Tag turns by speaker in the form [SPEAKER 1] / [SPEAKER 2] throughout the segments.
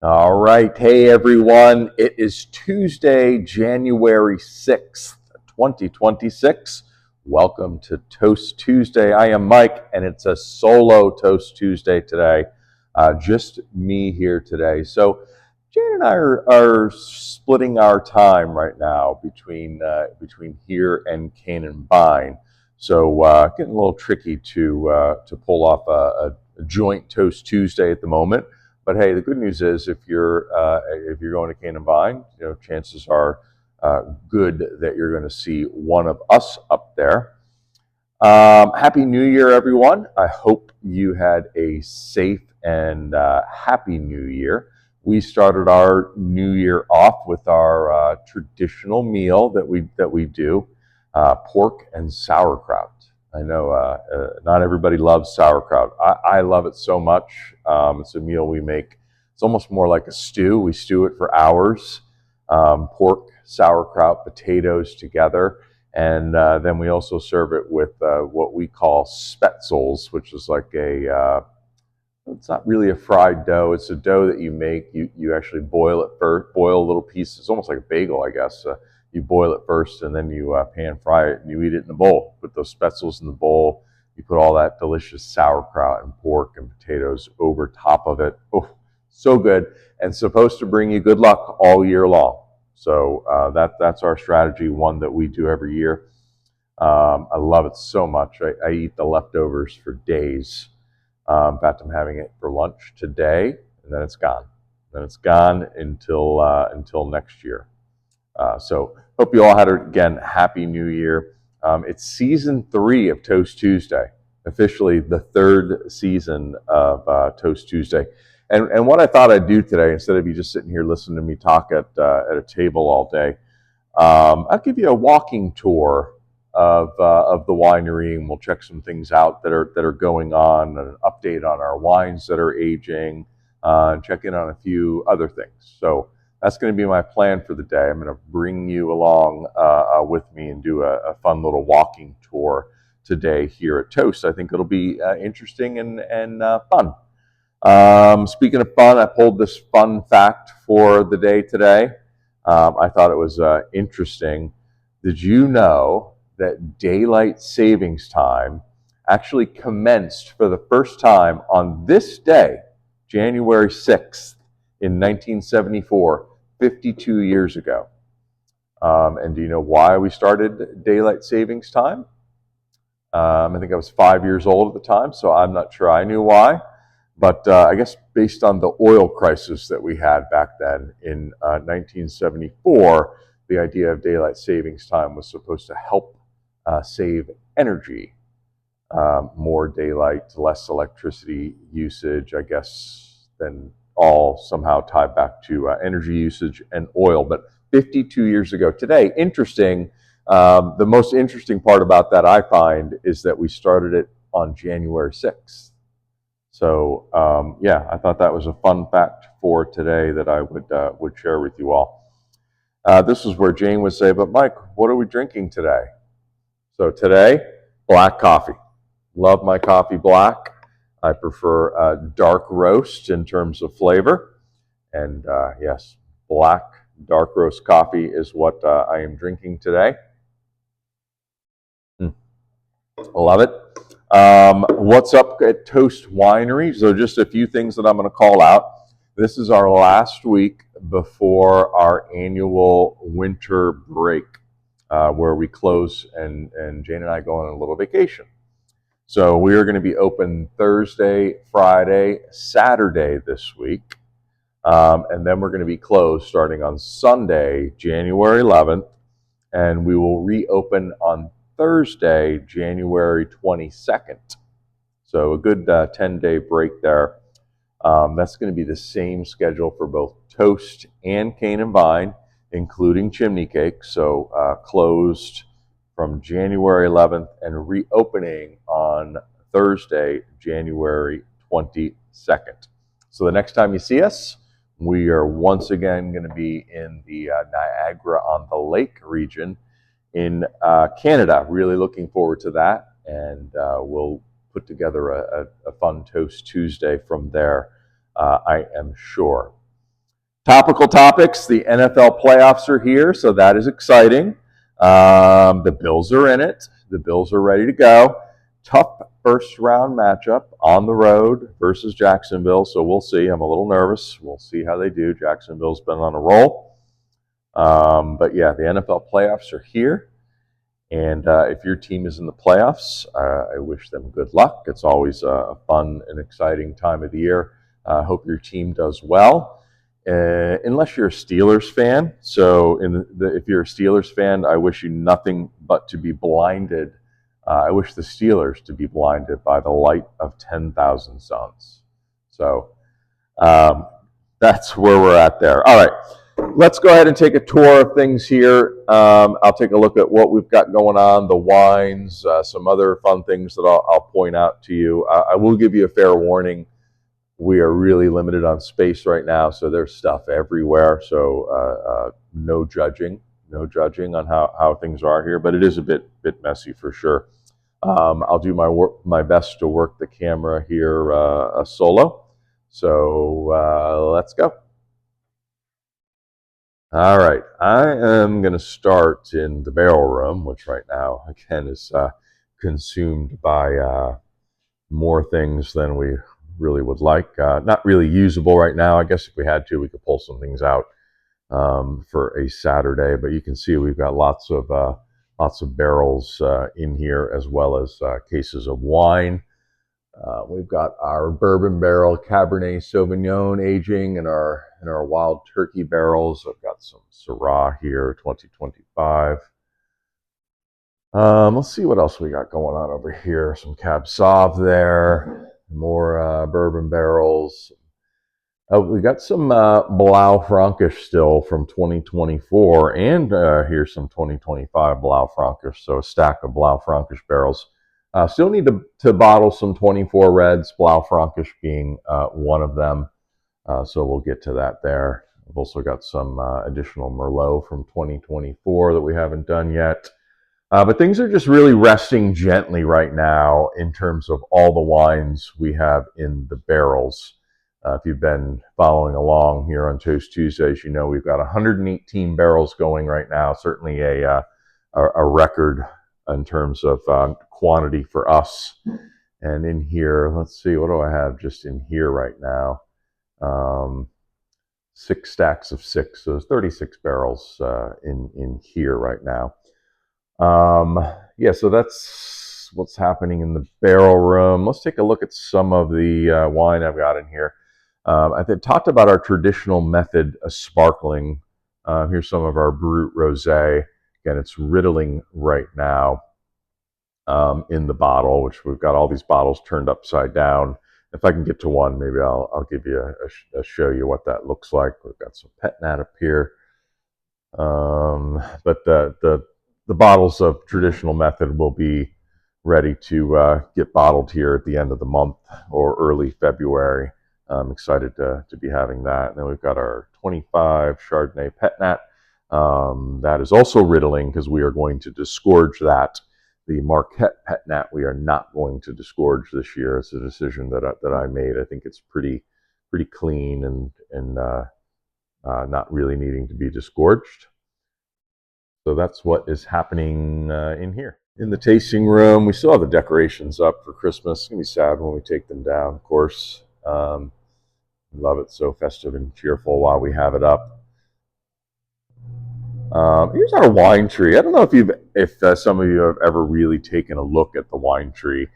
[SPEAKER 1] All right. Hey, everyone. It is Tuesday, January 6th, 2026. Welcome to Toast Tuesday. I am Mike, and it's a solo Toast Tuesday today. Just me here today. So, Jane and I are splitting our time right now between here and Cane and Vine. So, getting a little tricky to pull off a joint Toast Tuesday at the moment. But hey, the good news is if you're going to Cane and Vine, chances are good that you're going to see one of us up there. Happy New Year, everyone! I hope you had a safe and happy New Year. We started our New Year off with our traditional meal that we do, pork and sauerkraut. I know not everybody loves sauerkraut. I love it so much. It's a meal we make. It's almost more like a stew. We stew it for hours. Pork, sauerkraut, potatoes together. And then we also serve it with what we call spetzels, which is like it's not really a fried dough. It's a dough that you make. You actually boil it first, boil little pieces. It's almost like a bagel, I guess. You boil it first, and then you pan fry it, and you eat it in a bowl. Put those spetzels in the bowl. You put all that delicious sauerkraut and pork and potatoes over top of it. Oh, so good, and supposed to bring you good luck all year long. So that's our strategy, one that we do every year. I love it so much. I eat the leftovers for days. In fact, I'm having it for lunch today, and then it's gone. Then it's gone until next year. So hope you all had, again, Happy New Year. It's season 3 of Toast Tuesday, officially the 3rd season of Toast Tuesday. And what I thought I'd do today, instead of you just sitting here listening to me talk at a table all day, I'll give you a walking tour of the winery, and we'll check some things out that are going on, an update on our wines that are aging, and check in on a few other things. So that's going to be my plan for the day. I'm going to bring you along with me and do a fun little walking tour today here at Toast. I think it'll be interesting and fun. Speaking of fun, I pulled this fun fact for the day today. I thought it was interesting. Did you know that daylight savings time actually commenced for the first time on this day, January 6th, in 1974, 52 years ago? And do you know why we started daylight savings time? I think I was 5 years old at the time, so I'm not sure I knew why. But I guess based on the oil crisis that we had back then in 1974, the idea of daylight savings time was supposed to help save energy. More daylight, less electricity usage, I guess, then all somehow tied back to energy usage and oil. But 52 years ago today, interesting. The most interesting part about that, I find, is that we started it on January 6th. So yeah, I thought that was a fun fact for today that I would share with you all. This is where Jane would say, "But Mike, what are we drinking today?" So today, black coffee. Love my coffee black. I prefer dark roast in terms of flavor, and yes, black dark roast coffee is what I am drinking today. Love it. What's up at Toast Winery? So just a few things that I'm going to call out. This is our last week before our annual winter break, where we close and Jane and I go on a little vacation. So we are going to be open Thursday, Friday, Saturday this week. And then we're going to be closed starting on Sunday, January 11th. And we will reopen on Thursday, January 22nd. So a good 10-day break there. That's going to be the same schedule for both Toast and Cane and Vine, including chimney cake. So closed from January 11th and reopening on Thursday, January 22nd. So the next time you see us, we are once again going to be in the Niagara-on-the-Lake region in Canada. Really looking forward to that, and we'll put together a fun Toast Tuesday from there, I am sure. Topical topics, the NFL playoffs are here, so that is exciting. The Bills are in it. The Bills are ready to go. Tough first round matchup on the road versus Jacksonville, so we'll see. I'm a little nervous. We'll see how they do. Jacksonville's been on a roll. But yeah, the NFL playoffs are here. And if your team is in the playoffs, I wish them good luck. It's always a fun and exciting time of the year. I hope your team does well. Unless you're a Steelers fan. So if you're a Steelers fan, I wish you nothing but to be blinded. I wish the Steelers to be blinded by the light of 10,000 suns. So that's where we're at there. All right. Let's go ahead and take a tour of things here. I'll take a look at what we've got going on, the wines, some other fun things that I'll point out to you. I will give you a fair warning. We are really limited on space right now, so there's stuff everywhere. So no judging on how things are here, but it is a bit messy for sure. I'll do my best to work the camera here solo. So let's go. All right, I am going to start in the barrel room, which right now, again, is consumed by more things than we really would like. Not really usable right now. I guess if we had to, we could pull some things out for a Saturday. But you can see we've got lots of barrels in here, as well as cases of wine. We've got our bourbon barrel Cabernet Sauvignon aging in our wild turkey barrels. I've got some Syrah here, 2025. Let's see what else we got going on over here. Some Cab Sauv there, more bourbon barrels. We got some Blaufränkisch still from 2024, and here's some 2025 Blaufränkisch. So a stack of Blaufränkisch barrels. Still need to bottle some 24 reds, Blaufränkisch being one of them. So we'll get to that there. I've also got some additional Merlot from 2024 that we haven't done yet. But things are just really resting gently right now in terms of all the wines we have in the barrels. If you've been following along here on Toast Tuesdays, you know we've got 118 barrels going right now. Certainly a record in terms of quantity for us. And in here, let's see, what do I have just in here right now? 6 stacks of 6, so there's 36 barrels in here right now. Yeah, so that's what's happening in the barrel room. Let's take a look at some of the wine I've got in here. I talked about our traditional method of sparkling. Here's some of our Brut Rosé. Again, it's riddling right now in the bottle, which we've got all these bottles turned upside down. If I can get to one, maybe I'll give you a show you what that looks like. We've got some Pet Nat up here. But the bottles of traditional method will be ready to get bottled here at the end of the month or early February. I'm excited to be having that. And then we've got our 25 Chardonnay Pet Nat. That is also riddling because we are going to disgorge that. The Marquette Pet Nat we are not going to disgorge this year. It's a decision that I made. I think it's pretty clean and not really needing to be disgorged. So that's what is happening in here. In the tasting room, we still have the decorations up for Christmas. It's going to be sad when we take them down, of course. Love it, so festive and cheerful while we have it up. Here's our wine tree. I don't know if some of you have ever really taken a look at the wine tree.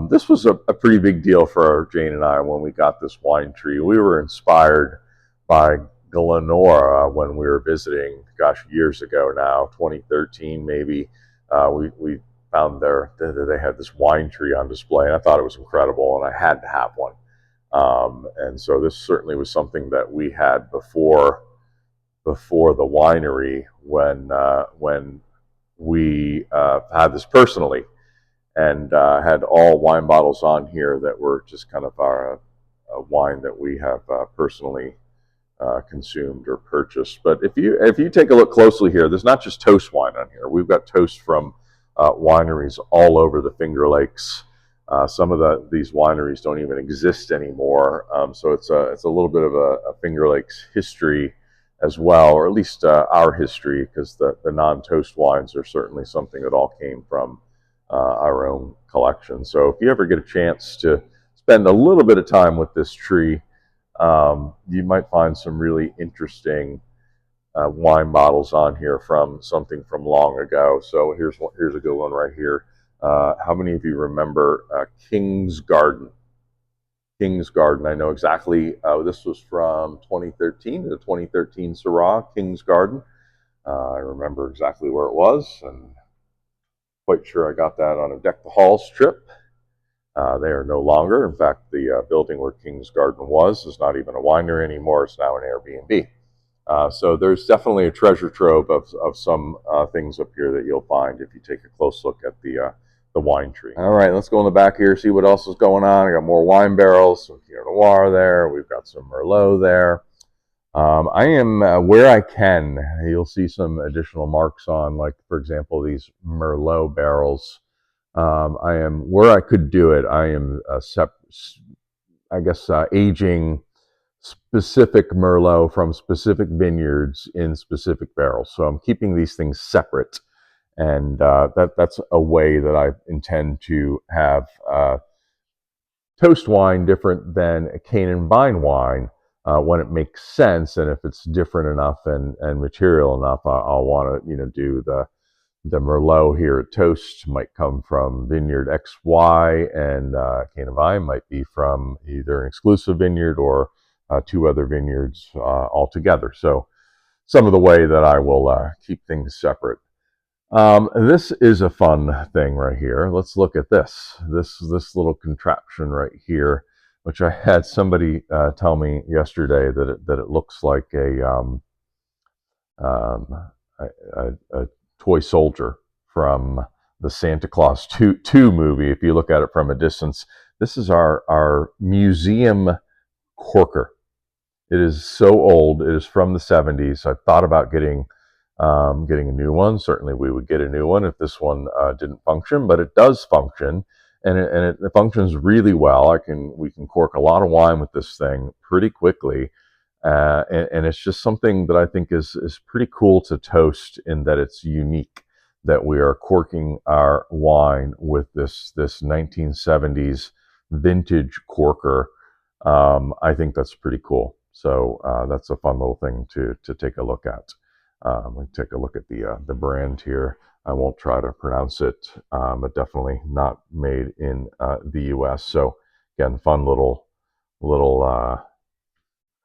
[SPEAKER 1] This was a pretty big deal for Jane and I when we got this wine tree. We were inspired by Glenora when we were visiting, gosh, years ago now, 2013 maybe. We found they had this wine tree on display, and I thought it was incredible, and I had to have one. And so this certainly was something that we had before the winery when we had this personally, and had all wine bottles on here that were just kind of our wine that we have personally consumed or purchased. But if you take a look closely here, there's not just toast wine on here. We've got toast from wineries all over the Finger Lakes. Some of these wineries don't even exist anymore, so it's a little bit of a Finger Lakes history as well, or at least our history, because the non-toast wines are certainly something that all came from our own collection. So if you ever get a chance to spend a little bit of time with this tree, you might find some really interesting wine bottles on here from something from long ago. So here's a good one right here. How many of you remember King's Garden? King's Garden. I know exactly. This was from 2013, the 2013 Syrah, King's Garden. I remember exactly where it was, and quite sure I got that on a Deck the Halls trip. They are no longer. In fact, the building where King's Garden was is not even a winery anymore. It's now an Airbnb. So there's definitely a treasure trove of some things up here that you'll find if you take a close look at the wine tree. All right, let's go in the back here, see what else is going on. I got more wine barrels, some Pinot Noir there. We've got some Merlot there. I am where I can. You'll see some additional marks on, like, for example, these Merlot barrels. I am where I could do it. I am, aging specific Merlot from specific vineyards in specific barrels. So I'm keeping these things separate, and that's a way that I intend to have toast wine different than a cane and vine wine when it makes sense, and if it's different enough and material enough, I'll want to do the Merlot here at Toast might come from Vineyard XY, and Cane and Vine might be from either an exclusive vineyard or two other vineyards altogether. So some of the way that I will keep things separate. This is a fun thing right here. Let's look at this little contraption right here, which I had somebody tell me yesterday that it looks like a toy soldier from the Santa Claus 2 movie. If you look at it from a distance, this is our museum corker. It is so old. It is from the 70s. I thought about getting a new one. Certainly we would get a new one if this one didn't function, but it does function, and it functions really well. We can cork a lot of wine with this thing pretty quickly. And it's just something that I think is pretty cool to Toast, in that it's unique that we are corking our wine with this 1970s vintage corker. I think that's pretty cool. So that's a fun little thing to take a look at. We take a look at the brand here. I won't try to pronounce it, but definitely not made in the U.S. So again, fun little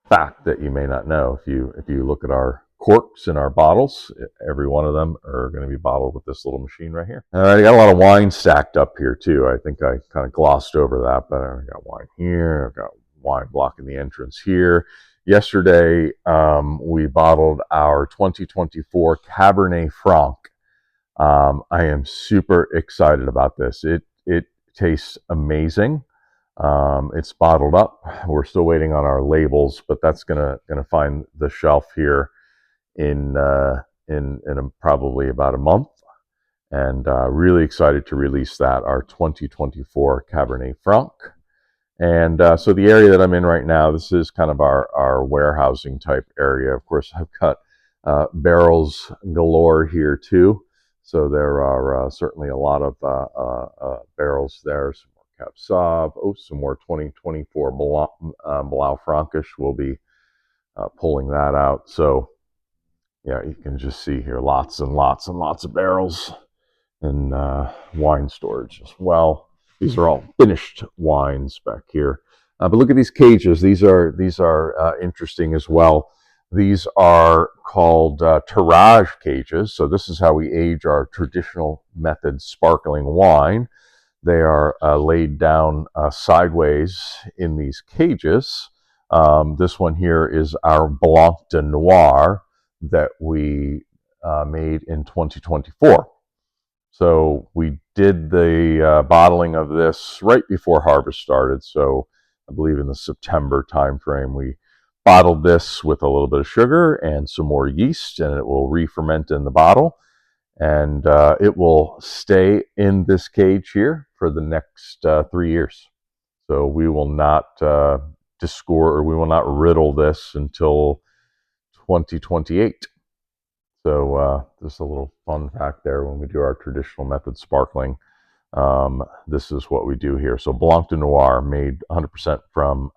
[SPEAKER 1] fact that you may not know. If you look at our corks in our bottles, every one of them are going to be bottled with this little machine right here. All right, I got a lot of wine stacked up here too. I think I kind of glossed over that, but I got wine here. I've got wine blocking the entrance here. Yesterday, we bottled our 2024 Cabernet Franc. I am super excited about this. It tastes amazing. It's bottled up. We're still waiting on our labels, but that's gonna find the shelf here in probably about a month, and really excited to release that, our 2024 Cabernet Franc. And so the area that I'm in right now, this is kind of our warehousing type area. Of course, I've got barrels galore here too. So there are certainly a lot of barrels there. Some more Cab Sauv, some more 2024 Blau Frankish. We'll be pulling that out. So yeah, you can just see here lots and lots and lots of barrels, and wine storage as well. These are all finished wines back here. But look at these cages. These are interesting as well. These are called tirage cages. So this is how we age our traditional method sparkling wine. They are laid down sideways in these cages. This one here is our Blanc de Noir that we made in 2024. So we did the bottling of this right before harvest started. So I believe in the September timeframe, we bottled this with a little bit of sugar and some more yeast, and it will re-ferment in the bottle. And it will stay in this cage here for the next 3 years. So we will not discore, or we will not riddle this until 2028. So just a little fun fact there: when we do our traditional method sparkling, this is what we do here. So Blanc de Noir, made 100% from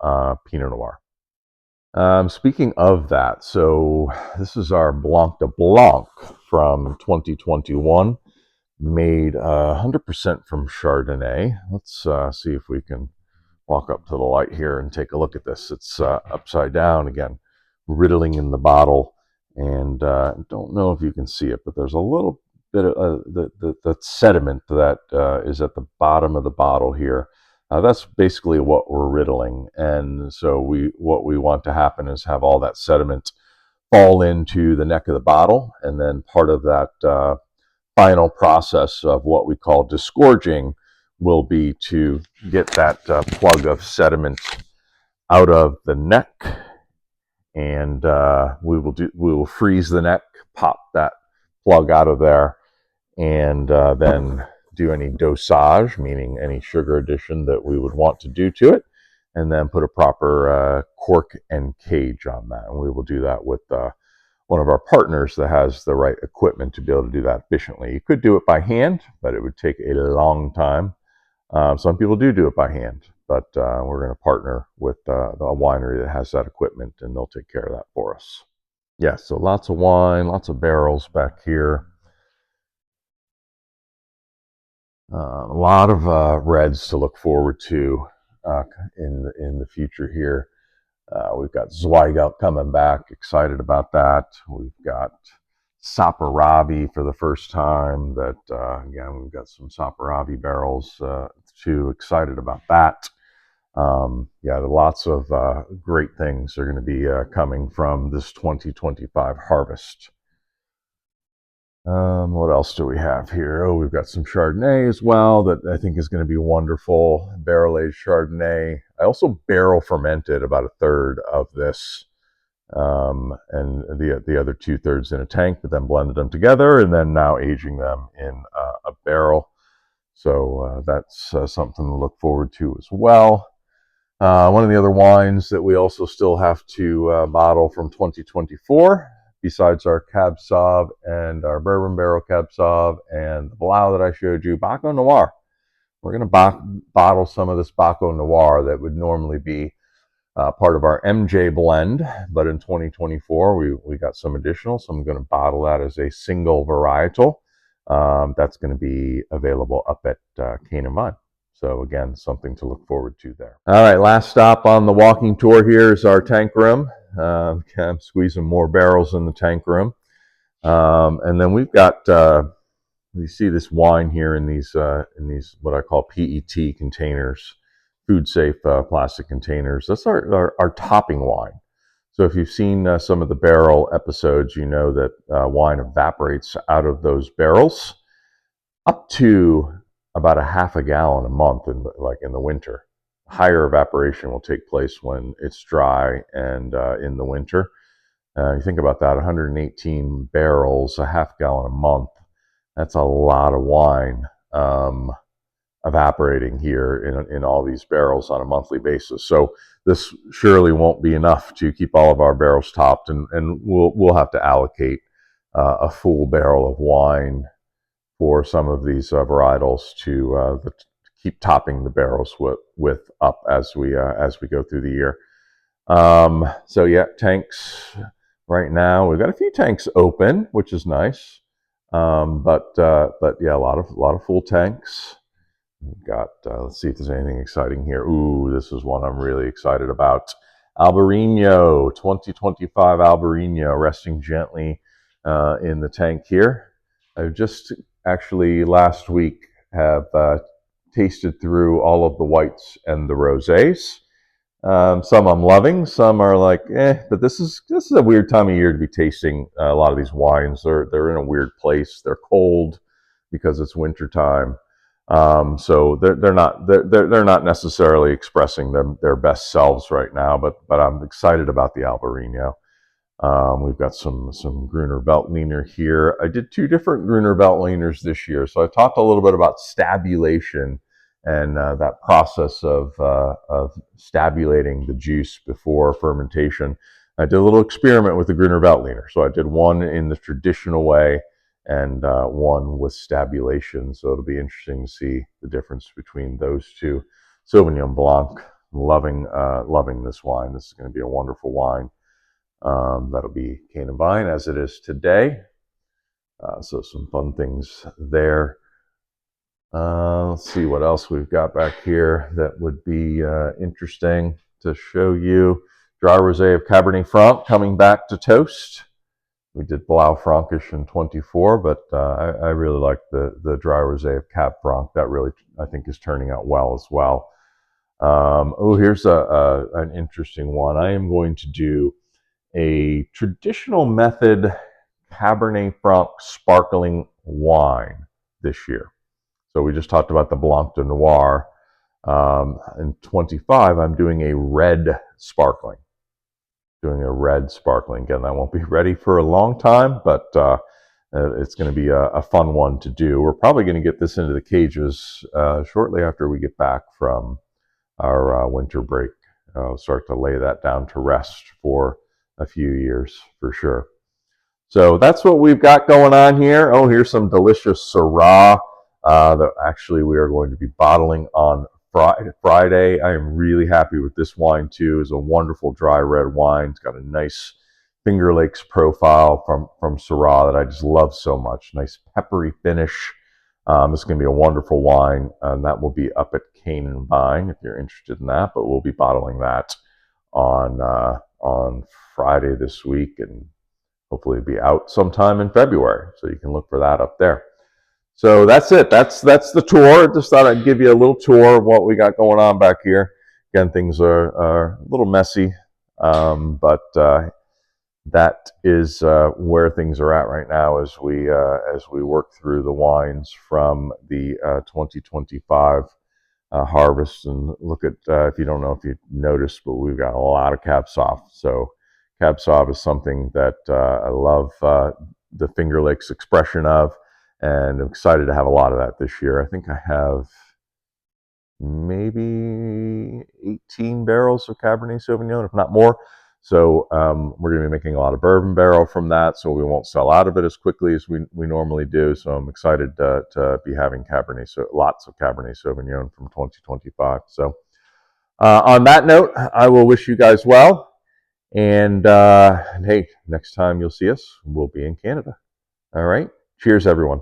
[SPEAKER 1] Pinot Noir. Speaking of that, so this is our Blanc de Blanc from 2021, made 100% from Chardonnay. Let's see if we can walk up to the light here and take a look at this. It's upside down again, riddling in the bottle, and don't know if you can see it, but there's a little bit of the sediment that is at the bottom of the bottle here. That's basically what we're riddling, and so what we want to happen is have all that sediment fall into the neck of the bottle, and then part of that final process of what we call disgorging will be to get that plug of sediment out of the neck, and we will freeze the neck, pop that plug out of there, and then do any dosage, meaning any sugar addition that we would want to do to it, and then put a proper cork and cage on that. And we will do that with one of our partners that has the right equipment to be able to do that efficiently. You could do it by hand, but it would take a long time. Some people do it by hand, but we're going to partner with a winery that has that equipment, and they'll take care of that for us. Yeah, so lots of wine, lots of barrels back here. A lot of reds to look forward to in the future here. We've got Zweigelt coming back, excited about that. We've got Saperavi for the first time. That again, we've got some Saperavi barrels too. Excited about that. Yeah, lots of great things are going to be coming from this 2025 harvest. What else do we have here? Oh, we've got some Chardonnay as well that I think is going to be wonderful. Barrel-aged Chardonnay. I also barrel fermented about a third of this, and the other 2/3 in a tank, but then blended them together, and then now aging them in a barrel. So that's something to look forward to as well. One of the other wines that we also still have to bottle from 2024, besides our Cab Sauv and our Bourbon Barrel Cab Sauv and the Blau that I showed you, Baco Noir. We're going to bottle some of this Baco Noir that would normally be part of our MJ blend, but in 2024 we got some additional, so I'm going to bottle that as a single varietal. That's going to be available up at Cane and Vine. So again, something to look forward to there. All right, last stop on the walking tour here is our tank room. I'm squeezing more barrels in the tank room. And then we've got, you see this wine here in these what I call PET containers, food safe plastic containers. That's our topping wine. So if you've seen some of the barrel episodes, you know that wine evaporates out of those barrels up to about a half a gallon a month in the winter. Higher evaporation will take place when it's dry and in the winter. You think about that, 118 barrels, a half gallon a month. That's a lot of wine evaporating here in all these barrels on a monthly basis. So this surely won't be enough to keep all of our barrels topped, and we'll have to allocate a full barrel of wine for some of these varietals to keep topping the barrels with up as we go through the year. So yeah, tanks right now, we've got a few tanks open, which is nice. But yeah, a lot of full tanks. We've got let's see if there's anything exciting here. Ooh, this is one I'm really excited about. Albarino 2025 Albarino resting gently in the tank here. I've just actually last week have tasted through all of the whites and the rosés. Some I'm loving, some are like, but this is a weird time of year to be tasting a lot of these wines. They're in a weird place. They're cold because it's winter time. So they're not necessarily expressing their best selves right now, but I'm excited about the Albarino. We've got some Gruner Veltliner here. I did 2 different Gruner Veltliners this year. So I talked a little bit about stabulation and that process of stabulating the juice before fermentation. I did a little experiment with the Gruner Veltliner. So I did one in the traditional way and one with stabulation. So it'll be interesting to see the difference between those two. Sauvignon Blanc, loving this wine. This is going to be a wonderful wine. That'll be cane and vine as it is today. So some fun things there. Let's see what else we've got back here that would be interesting to show you. Dry Rosé of Cabernet Franc coming back to toast. We did Blau Frankish in 24, but I really like the Dry Rosé of Cab Franc. That really, I think, is turning out well as well. Here's an interesting one. I am going to do a traditional method Cabernet Franc sparkling wine this year. So we just talked about the Blanc de Noir. In 25, I'm doing a red sparkling. Again, that won't be ready for a long time, but it's going to be a fun one to do. We're probably going to get this into the cages shortly after we get back from our winter break. I'll start to lay that down to rest for a few years for sure. So that's what we've got going on here. Here's some delicious Syrah that actually we are going to be bottling on Friday. I am really happy with this wine too. It's a wonderful dry red wine. It's got a nice Finger Lakes profile from Syrah that I just love so much. Nice peppery finish. This is going to be a wonderful wine, and that will be up at Cane and Vine if you're interested in that. But we'll be bottling that on Friday this week, and hopefully be out sometime in February. So you can look for that up there. So that's it. That's the tour. Just thought I'd give you a little tour of what we got going on back here. Again, things are a little messy, but that is where things are at right now as we work through the wines from the 2025 harvest. And look at, if you don't know if you noticed, but we've got a lot of Cab Sauv. So Cab Sauv is something that I love the Finger Lakes expression of, and I'm excited to have a lot of that this year. I think I have maybe 18 barrels of Cabernet Sauvignon, if not more. So we're going to be making a lot of bourbon barrel from that, so we won't sell out of it as quickly as we normally do. So I'm excited to be having lots of Cabernet Sauvignon from 2025. So on that note, I will wish you guys well. And hey, next time you'll see us, we'll be in Canada. All right. Cheers, everyone.